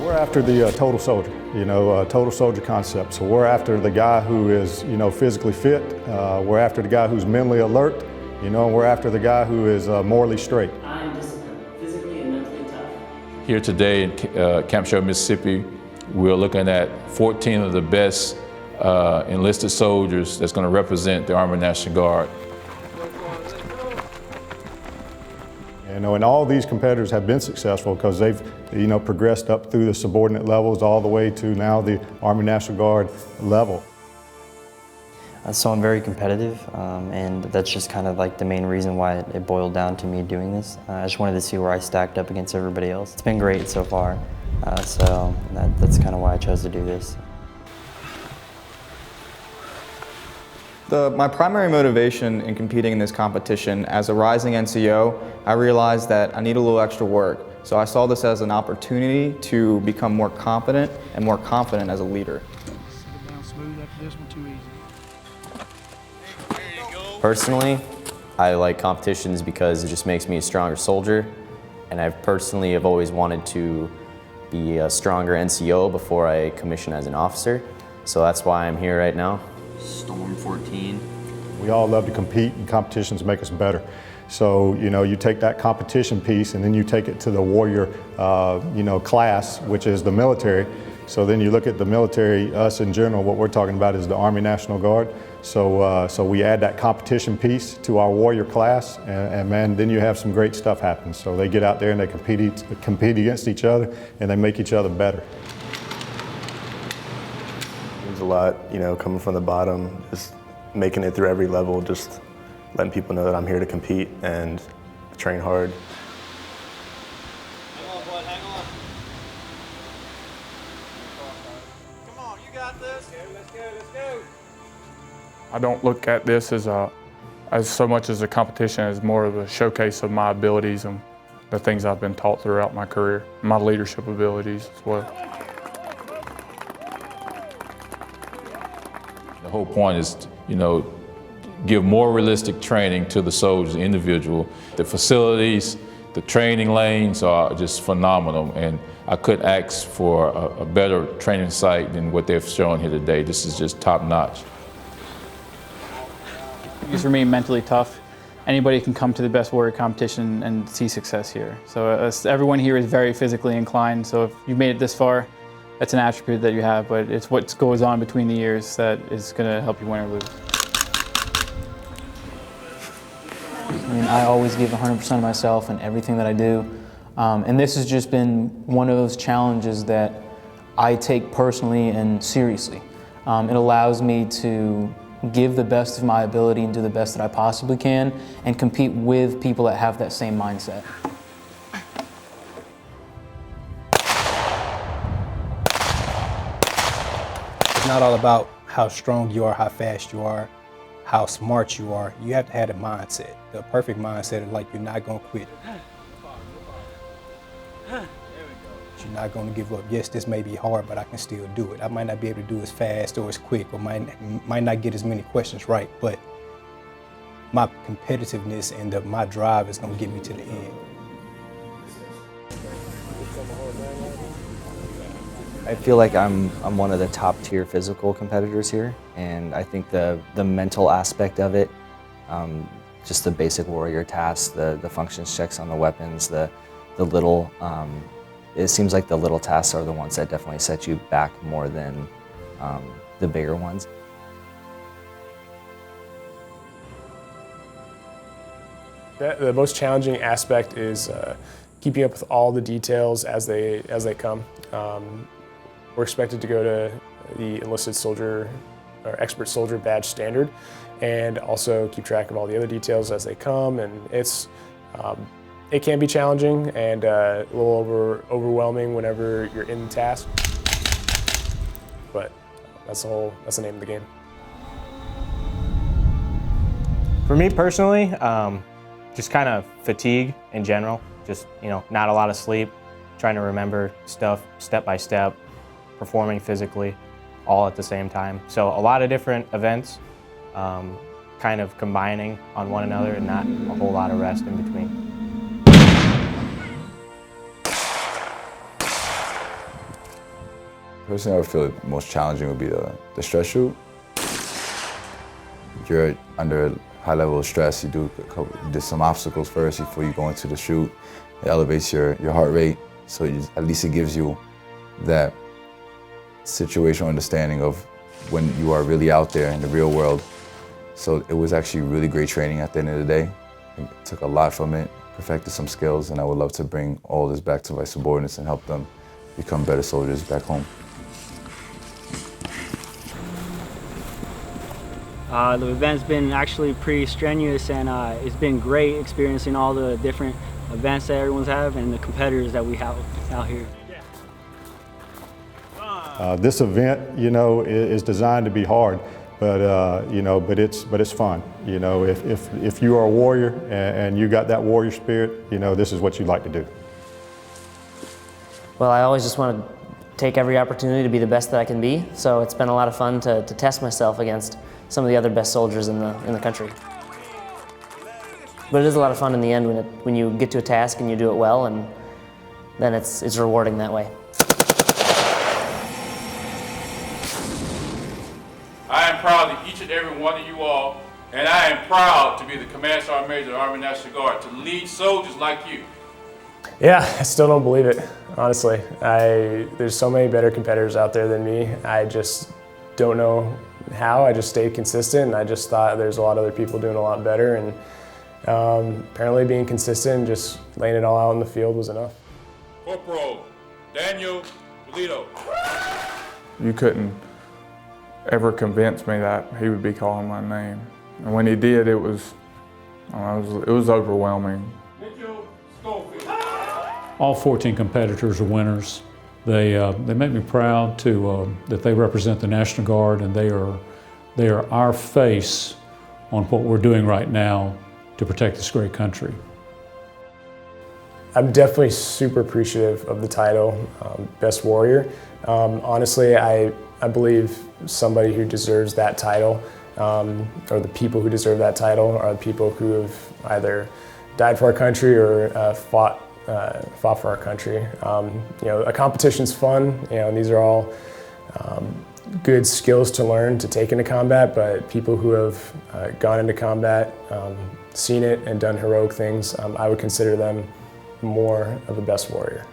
We're after the total soldier, total soldier concept. So we're after the guy who is, physically fit. We're after the guy who's mentally alert, and we're after the guy who is morally straight. I'm disciplined, physically and mentally tough. Here today in Camp Shelby, Mississippi, we're looking at 14 of the best enlisted soldiers that's going to represent the Army National Guard. And all these competitors have been successful because they've, progressed up through the subordinate levels all the way to now the Army National Guard level. So I'm very competitive, and that's just kind of like the main reason why it boiled down to me doing this. I just wanted to see where I stacked up against everybody else. It's been great so far, so that's kind of why I chose to do this. My primary motivation in competing in this competition, as a rising NCO, I realized that I need a little extra work. So I saw this as an opportunity to become more competent and more confident as a leader. Personally, I like competitions because it just makes me a stronger soldier, and I personally have always wanted to be a stronger NCO before I commission as an officer. So that's why I'm here right now. Storm 14. We all love to compete, and competitions make us better. So, you take that competition piece and then you take it to the warrior, class, which is the military. So then you look at the military, us in general, what we're talking about is the Army National Guard. So we add that competition piece to our warrior class, and man, then you have some great stuff happen. So they get out there and they compete against each other, and they make each other better. It means a lot, coming from the bottom, just making it through every level, just letting people know that I'm here to compete and train hard. Hang on, bud, hang on. Come on, you got this. Let's go. I don't look at this as so much as a competition, as more of a showcase of my abilities and the things I've been taught throughout my career, my leadership abilities as well. The whole point is, give more realistic training to the soldiers, the individual. The facilities, the training lanes are just phenomenal, and I couldn't ask for a better training site than what they've shown here today. This is just top notch. These remain mentally tough. Anybody can come to the Best Warrior competition and see success here. So everyone here is very physically inclined, so if you've made it this far, that's an attribute that you have, but it's what goes on between the years that is going to help you win or lose. I always give 100% of myself in everything that I do. And this has just been one of those challenges that I take personally and seriously. It allows me to give the best of my ability and do the best that I possibly can and compete with people that have that same mindset. It's not all about how strong you are, how fast you are, how smart you are. You have to have a mindset. The perfect mindset is like you're not going to quit. You're not going to give up. Yes, this may be hard, but I can still do it. I might not be able to do it as fast or as quick, or might not get as many questions right, but my competitiveness and my drive is going to get me to the end. I feel like I'm one of the top tier physical competitors here, and I think the mental aspect of it, just the basic warrior tasks, the functions checks on the weapons, the little, it seems like the little tasks are the ones that definitely set you back more than the bigger ones. The most challenging aspect is keeping up with all the details as they come. We're expected to go to the enlisted soldier or expert soldier badge standard, and also keep track of all the other details as they come. And it can be challenging and a little overwhelming whenever you're in the task. But that's the name of the game. For me personally, just kind of fatigue in general. Just not a lot of sleep, trying to remember stuff step by step, performing physically, all at the same time. So a lot of different events, kind of combining on one another and not a whole lot of rest in between. Personally, I would feel the most challenging would be the stress shoot. You're under a high level of stress. You do some obstacles first before you go into the shoot. It elevates your heart rate, so at least it gives you that situational understanding of when you are really out there in the real world. So it was actually really great training at the end of the day. I took a lot from it, perfected some skills, and I would love to bring all this back to my subordinates and help them become better soldiers back home. The event's been actually pretty strenuous, and it's been great experiencing all the different events that everyone's have and the competitors that we have out here. This event, you know, is designed to be hard, but you know, but it's fun. You know, if you are a warrior and you got that warrior spirit, you know, this is what you like to do. Well, I always just want to take every opportunity to be the best that I can be. So it's been a lot of fun to test myself against some of the other best soldiers in the country. But it is a lot of fun in the end when you get to a task and you do it well, and then it's rewarding that way. I am proud of each and every one of you all, and I am proud to be the Command Sergeant Major of the Army National Guard, to lead soldiers like you. Yeah, I still don't believe it, honestly. There's so many better competitors out there than me. I just don't know how. I just stayed consistent, and I just thought there's a lot of other people doing a lot better, and apparently being consistent and just laying it all out in the field was enough. Corporal Daniel Polito. You couldn't ever convince me that he would be calling my name. And when he did, it was overwhelming. All 14 competitors are winners. They make me proud that they represent the National Guard, and they are our face on what we're doing right now to protect this great country. I'm definitely super appreciative of the title, Best Warrior. Honestly, I believe somebody who deserves that title, or the people who deserve that title, are the people who have either died for our country or fought for our country. You know, a competition's fun, you know, and these are all good skills to learn to take into combat, but people who have gone into combat, seen it and done heroic things, I would consider them more of a best warrior.